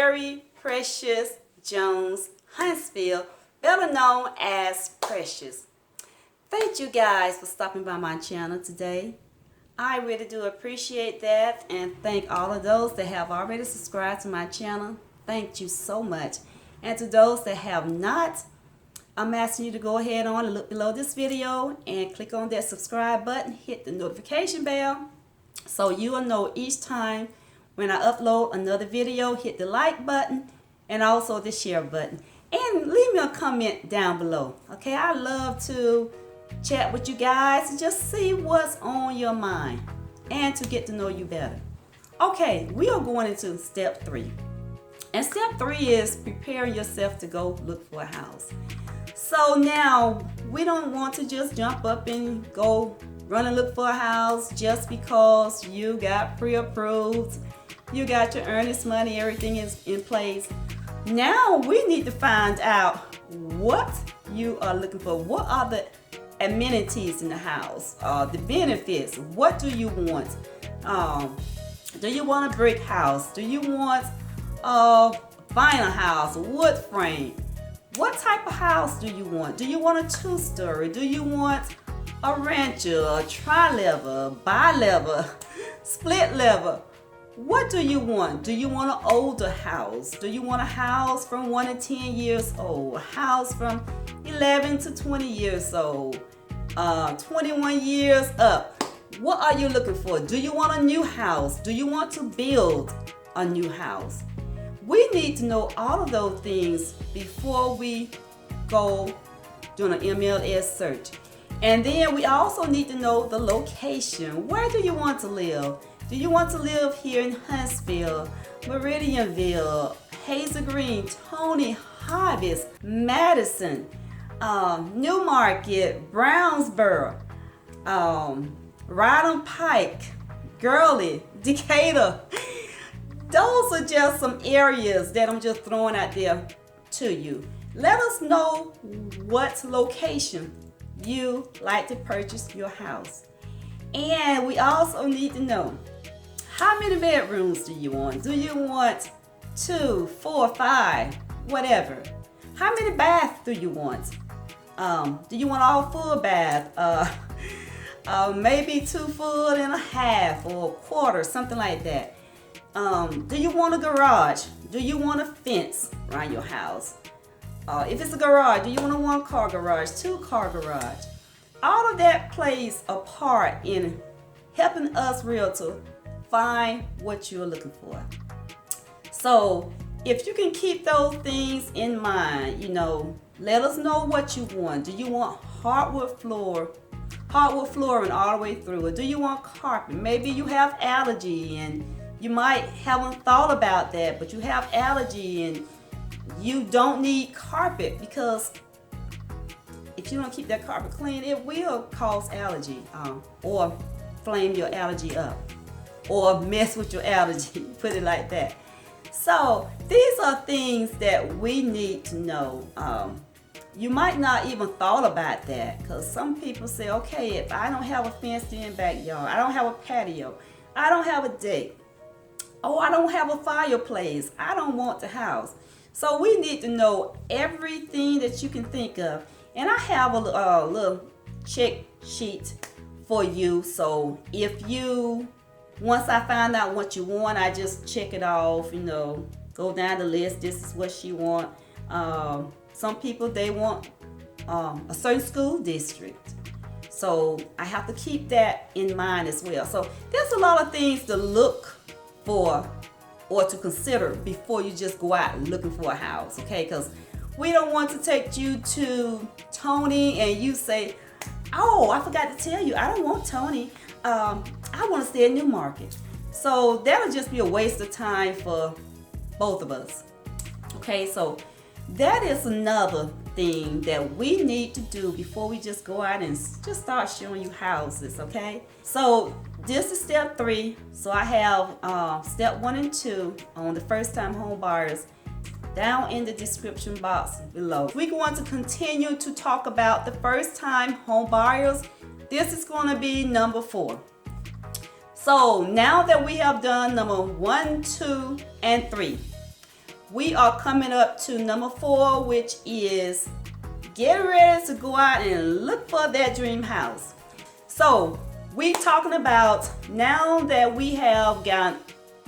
Mary Precious Jones Huntsville, better known as Precious. Thank you guys for stopping by my channel today. I really do appreciate that, and thank all of those that have already subscribed to my channel. Thank you so much. And to those that have not, I'm asking you to go ahead on and look below this video and click on that subscribe button, hit the notification bell so you will know each time when I upload another video. Hit the like button and also the share button, and leave me a comment down below. Okay, I love to chat with you guys and just see what's on your mind and to get to know you better. Okay, we are going into step 3. And step 3 is preparing yourself to go look for a house. So now we don't want to just jump up and go run and look for a house just because you got pre-approved, you got your earnest money, everything is in place. Now we need to find out what you are looking for. What are the amenities in the house? The benefits. What do you want? Do you want a brick house? Do you want a vinyl house, a wood frame? What type of house do you want? Do you want a 2-story? Do you want a rancher, a tri-level, bi-level, split level? What do you want? Do you want an older house? Do you want a house from 1 to 10 years old? A house from 11 to 20 years old? 21 years up? What are you looking for? Do you want a new house? Do you want to build a new house? We need to know all of those things before we go doing an MLS search. And then we also need to know the location. Where do you want to live? Do you want to live here in Huntsville, Meridianville, Hazel Green, Tony, Harvest, Madison, New Market, Brownsboro, Rodham Pike, Gurley, Decatur? Those are just some areas that I'm just throwing out there to you. Let us know what location you like to purchase your house. And we also need to know, how many bedrooms do you want? Do you want 2, 4, 5, whatever? How many baths do you want? Do you want all full bath? Maybe 2 full and a half or a quarter, something like that. Do you want a garage? Do you want a fence around your house? If it's a garage, do you want a 1-car garage, 2-car garage? All of that plays a part in helping us realtor find what you're looking for. So if you can keep those things in mind, let us know what you want. Do you want hardwood flooring all the way through? Or do you want carpet? Maybe you have allergy and you might haven't thought about that, but you have allergy and you don't need carpet, because if you don't keep that carpet clean, it will cause allergy or flame your allergy up or mess with your allergy, put it like that. So these are things that we need to know. You might not even thought about that, because some people say, okay, if I don't have a fenced-in backyard, I don't have a patio, I don't have a deck, oh, I don't have a fireplace, I don't want the house. So we need to know everything that you can think of. And I have a little check sheet for you. So if once I find out what you want, I just check it off, go down the list. This is what she want. Some people, they want a certain school district. So I have to keep that in mind as well. So there's a lot of things to look for or to consider before you just go out looking for a house, okay? Because we don't want to take you to Tony and you say, oh, I forgot to tell you, I don't want Tony. I want to stay in New Market. So that'll just be a waste of time for both of us. Okay, so that is another thing that we need to do before we just go out and just start showing you houses, okay? So this is step 3. So I have step 1 and 2 on the first-time home buyers down in the description box below. We're going to continue to talk about the first-time home buyers. This is going to be number 4. So now that we have done number 1, 2, and 3, we are coming up to number 4, which is get ready to go out and look for that dream house. So we talking about, now that we have gotten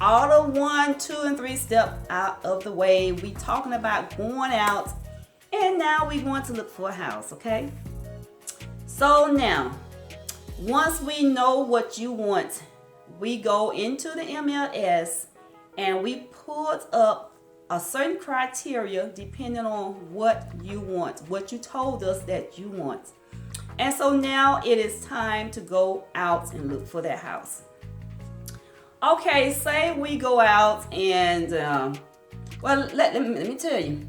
all the 1, 2, and 3 steps out of the way, we talking about going out, and now we want to look for a house, okay? So now, once we know what you want, we go into the MLS and we put up a certain criteria depending on what you want, what you told us that you want. And so now it is time to go out and look for that house. Okay, say we go out and, well, let me tell you,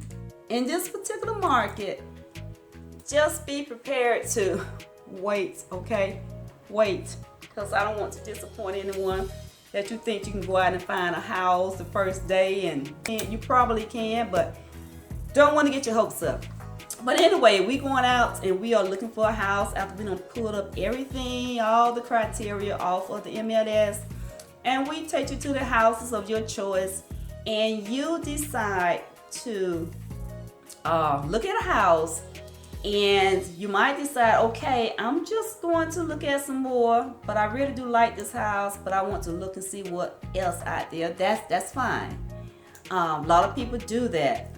in this particular market, just be prepared to wait, okay? Wait, because I don't want to disappoint anyone that you think you can go out and find a house the first day, and you probably can, but don't want to get your hopes up. But anyway, we going out and we are looking for a house after we done pulled up everything, all the criteria off of the MLS, and we take you to the houses of your choice, and you decide to look at a house. And you might decide, okay, I'm just going to look at some more, but I really do like this house, but I want to look and see what else out there. That's fine. A lot of people do that.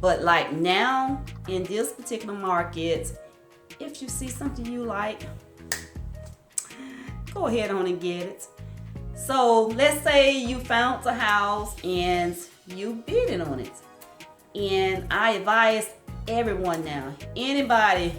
But like now, in this particular market, if you see something you like, go ahead on and get it. So let's say you found a house and you bidding on it. And I advise everyone now, anybody,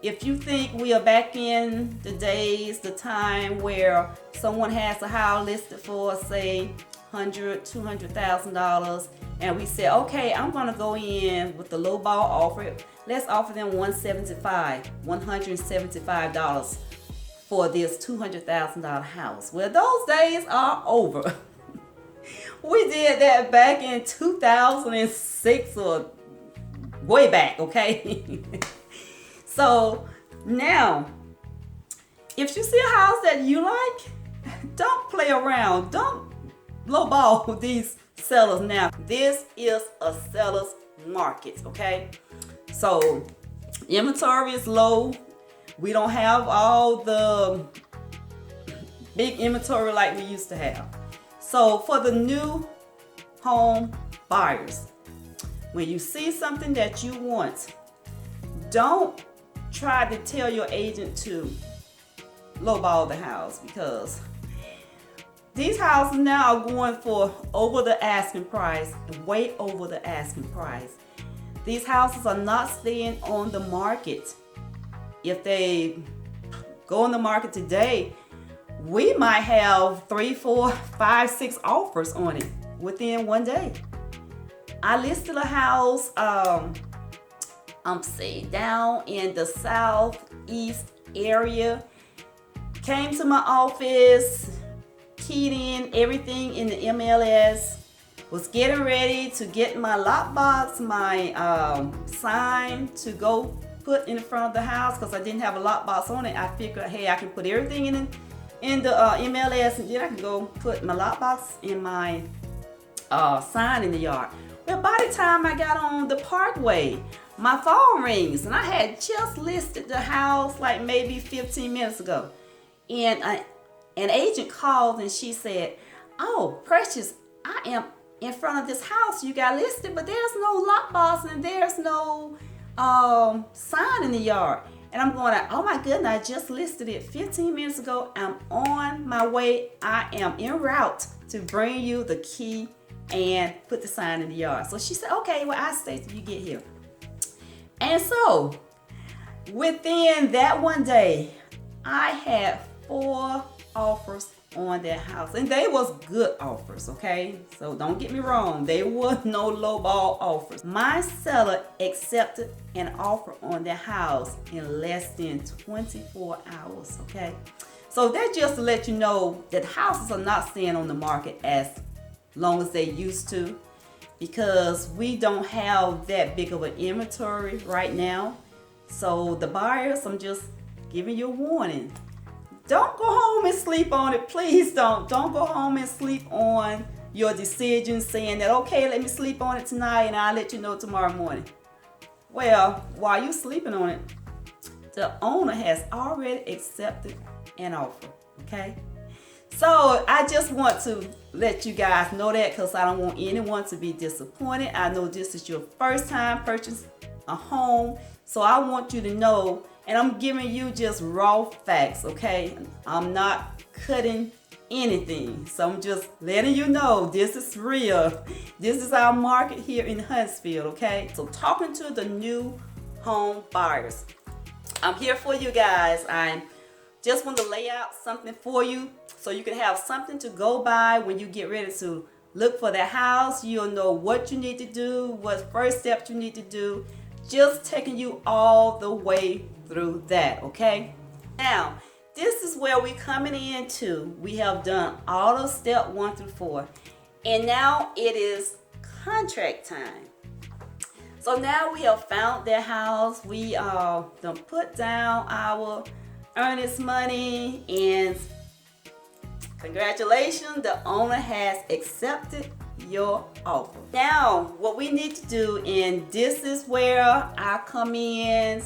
if you think we are back in the days, the time where someone has a house listed for, say, $100,000, $200,000, and we say, okay, I'm gonna go in with the low ball offer. Let's offer them $175 for this $200,000 house. Well, those days are over. We did that back in 2006 or way back, okay? So now, if you see a house that you like, don't play around. Don't lowball these sellers now. This is a seller's market, okay? So inventory is low. We don't have all the big inventory like we used to have. So for the new home buyers, when you see something that you want, don't try to tell your agent to lowball the house, because these houses now are going for over the asking price, way over the asking price. These houses are not staying on the market. If they go on the market today, we might have 3, 4, 5, 6 offers on it within one day. I listed a house, down in the southeast area. Came to my office, keyed in everything in the MLS, was getting ready to get my lockbox, my sign to go put in front of the house, because I didn't have a lockbox on it. I figured, hey, I can put everything in the MLS, and then I can go put my lockbox and my sign in the yard. Well, by the time I got on the parkway, my phone rings, and I had just listed the house like maybe 15 minutes ago. And an agent called and she said, oh, Precious, I am in front of this house you got listed, but there's no lockbox and there's no sign in the yard. And I'm going, oh my goodness, I just listed it 15 minutes ago. I'm on my way. I am en route to bring you the key and put the sign in the yard. So she said, okay, well, I'll stay till you get here. And so within that one day, I had 4 offers on that house, and they was good offers, okay? So don't get me wrong, they was no lowball offers. My seller accepted an offer on the house in less than 24 hours, okay? So that's just to let you know that houses are not staying on the market as long as they used to, because we don't have that big of an inventory right now. So the buyers, I'm just giving you a warning. Don't go home and sleep on it. Please don't. Don't go home and sleep on your decision saying that, okay, let me sleep on it tonight and I'll let you know tomorrow morning. Well, while you're sleeping on it, the owner has already accepted an offer, okay? So I just want to let you guys know that, because I don't want anyone to be disappointed. I know this is your first time purchasing a home, so I want you to know, and I'm giving you just raw facts, okay? I'm not cutting anything, so I'm just letting you know this is real. This is our market here in Huntsville, okay? So talking to the new home buyers, I'm here for you guys. I just want to lay out something for you so you can have something to go by when you get ready to look for that house. You'll know what you need to do, what first steps you need to do. Just taking you all the way through that, okay? Now, this is where we're coming into. We have done all of step 1 through 4. And now it is contract time. So now we have found that house. We done put down our earnest money, and congratulations, the owner has accepted your offer. Now, what we need to do, and this is where I come in,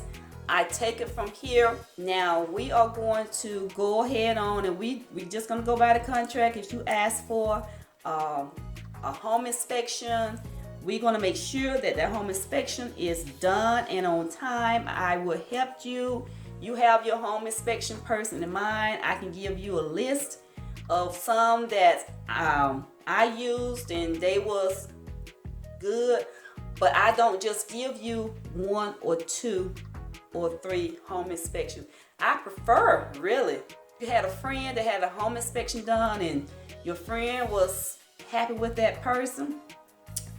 I take it from here. Now, we are going to go ahead on, and we just gonna go by the contract. If you ask for a home inspection, we're gonna make sure that that home inspection is done and on time. I will help you. You have your home inspection person in mind. I can give you a list of some that I used and they was good, but I don't just give you 1 or 2 or 3 home inspections. I prefer, really, if you had a friend that had a home inspection done and your friend was happy with that person,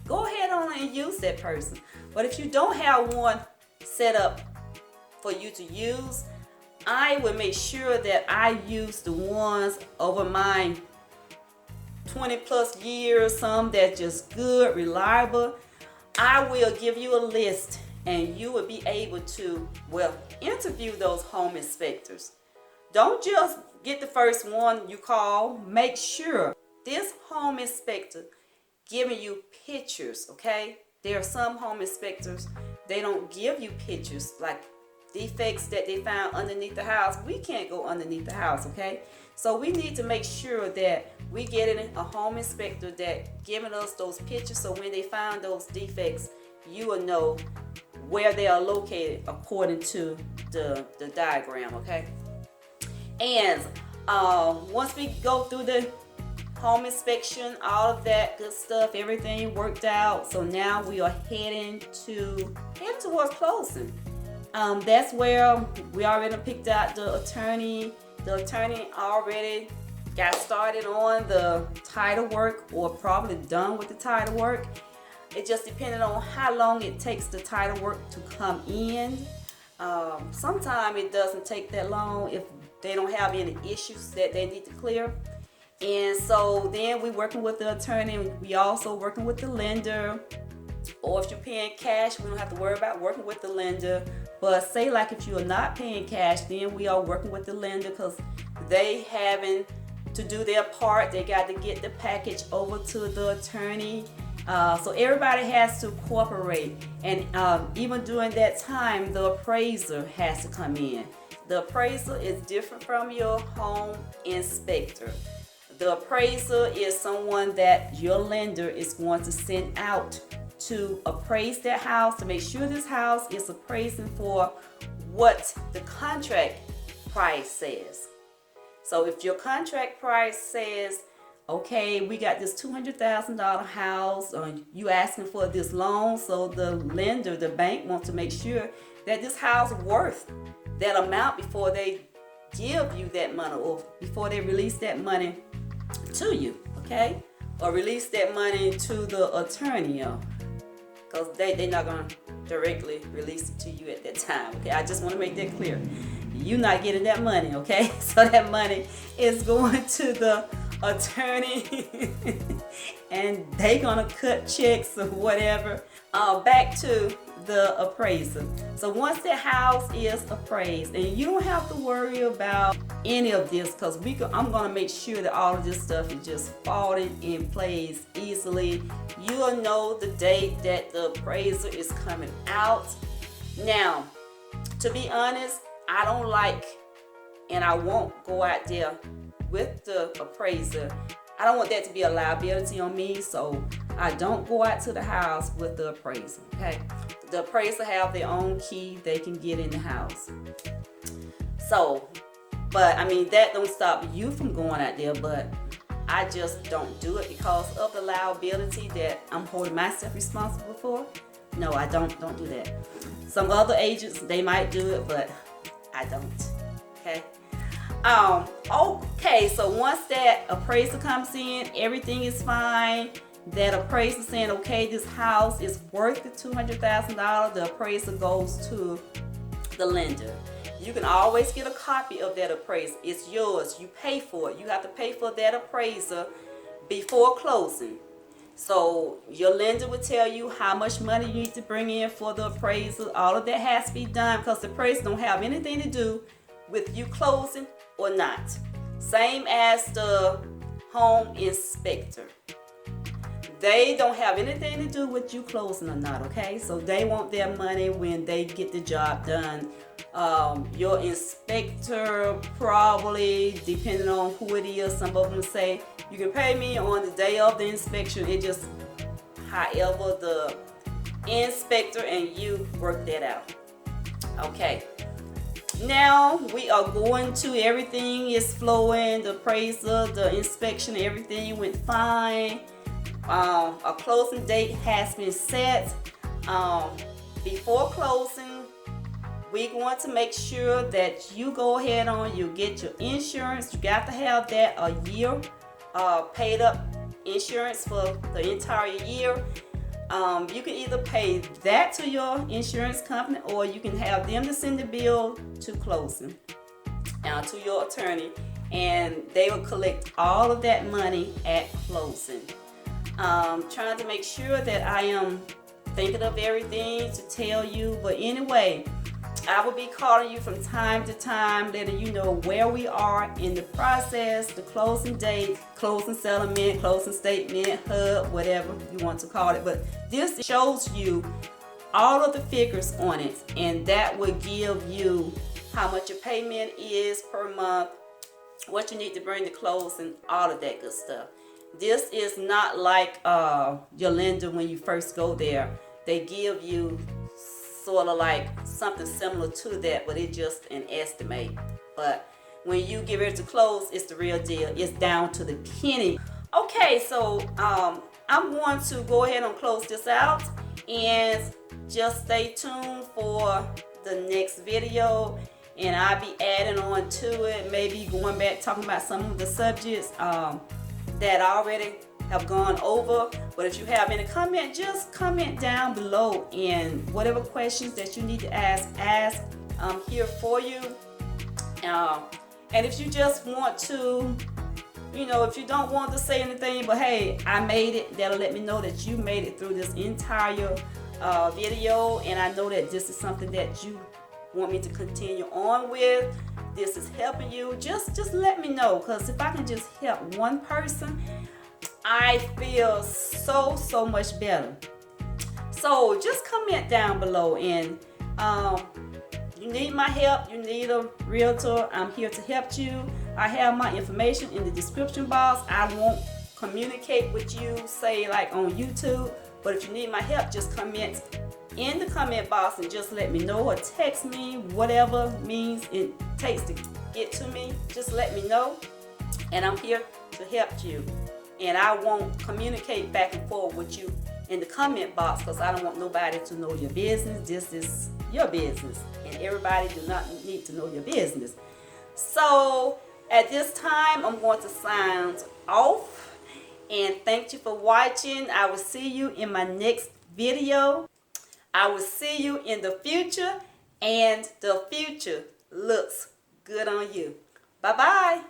go ahead on and use that person. But if you don't have one set up for you to use, I will make sure that I use the ones over my 20 plus years, some that's just good, reliable. I will give you a list and you will be able to, well, interview those home inspectors. Don't just get the first one you call. Make sure this home inspector giving you pictures, okay? There are some home inspectors, they don't give you pictures, like defects that they found underneath the house. We can't go underneath the house, okay? So we need to make sure that we get in a home inspector that giving us those pictures, so when they find those defects, you will know where they are located according to the diagram, okay? And once we go through the home inspection, all of that good stuff, everything worked out, so now we are heading towards closing. That's where we already picked out the attorney. The attorney already got started on the title work, or probably done with the title work. It just depended on how long it takes the title work to come in. Sometimes it doesn't take that long if they don't have any issues that they need to clear. And so then we're working with the attorney. We also working with the lender. Or if you're paying cash, we don't have to worry about working with the lender. But say like if you are not paying cash, then we are working with the lender, because they having to do their part. They got to get the package over to the attorney. So everybody has to cooperate. And even during that time, the appraiser has to come in. The appraiser is different from your home inspector. The appraiser is someone that your lender is going to send out to appraise that house, to make sure this house is appraising for what the contract price says. So if your contract price says, okay, we got this $200,000 house, you asking for this loan, so the lender, the bank, wants to make sure that this house is worth that amount before they give you that money, or before they release that money to you, okay? Or release that money to the attorney, because they're not going to directly release it to you at that time, okay? I just want to make that clear. You're not getting that money, okay? So that money is going to the attorney and they gonna cut checks or whatever. Back to the appraiser. So once that house is appraised, and you don't have to worry about any of this, because I'm gonna make sure that all of this stuff is just falling in place easily. You'll know the date that the appraiser is coming out. Now, to be honest, I don't like, and I won't go out there with the appraiser. I don't want that to be a liability on me, so I don't go out to the house with the appraiser, okay? The appraiser have their own key they can get in the house. So, but I mean, that don't stop you from going out there, but I just don't do it because of the liability that I'm holding myself responsible for. No, I don't do that. Some other agents, they might do it, but I don't, okay? Okay, so once that appraiser comes in, everything is fine. That appraiser saying, okay, this house is worth the $200,000. The appraiser goes to the lender. You can always get a copy of that appraiser. It's yours. You pay for it. You have to pay for that appraiser before closing. So your lender will tell you how much money you need to bring in for the appraisal. All of that has to be done because the appraiser don't have anything to do with you closing or not. Same as the home inspector. They don't have anything to do with you closing or not, okay? So they want their money when they get the job done. Your inspector probably, depending on who it is, some of them say, you can pay me on the day of the inspection. It just, however, the inspector and you work that out. Okay. Now we are going to, everything is flowing, the appraisal, the inspection, everything went fine. A closing date has been set. Before closing, we're going to make sure that you go ahead on, you get your insurance. You got to have that a year paid up insurance for the entire year. You can either pay that to your insurance company, or you can have them to send the bill to closing, to your attorney, and they will collect all of that money at closing. Trying to make sure that I am thinking of everything to tell you, but anyway, I will be calling you from time to time, letting you know where we are in the process, the closing date, closing settlement, closing statement, HUD, whatever you want to call it. But this shows you all of the figures on it, and that will give you how much your payment is per month, what you need to bring to closing, all of that good stuff. This is not like your lender when you first go there. They give you sort of like something similar to that, but it's just an estimate. But when you get ready to close, it's the real deal. It's down to the penny. Okay, so I'm going to go ahead and close this out, and just stay tuned for the next video, and I'll be adding on to it, maybe going back talking about some of the subjects that I already have gone over. But if you have any comment, just comment down below, and whatever questions that you need to ask, I'm here for you. And if you just want to, if you don't want to say anything, but hey, I made it, that'll let me know that you made it through this entire video, and I know that this is something that you want me to continue on with. This is helping you. Just let me know, because if I can just help one person, I feel so much better. So just comment down below, and you need my help, you need a realtor, I'm here to help you. I have my information in the description box. I won't communicate with you, say like on YouTube, but if you need my help, just comment in the comment box and just let me know, or text me, whatever means it takes to get to me. Just let me know, and I'm here to help you. And I won't communicate back and forth with you in the comment box, because I don't want nobody to know your business. This is your business, and everybody do not need to know your business. So at this time, I'm going to sign off, and thank you for watching. I will see you in my next video. I will see you in the future, and the future looks good on you. Bye-bye.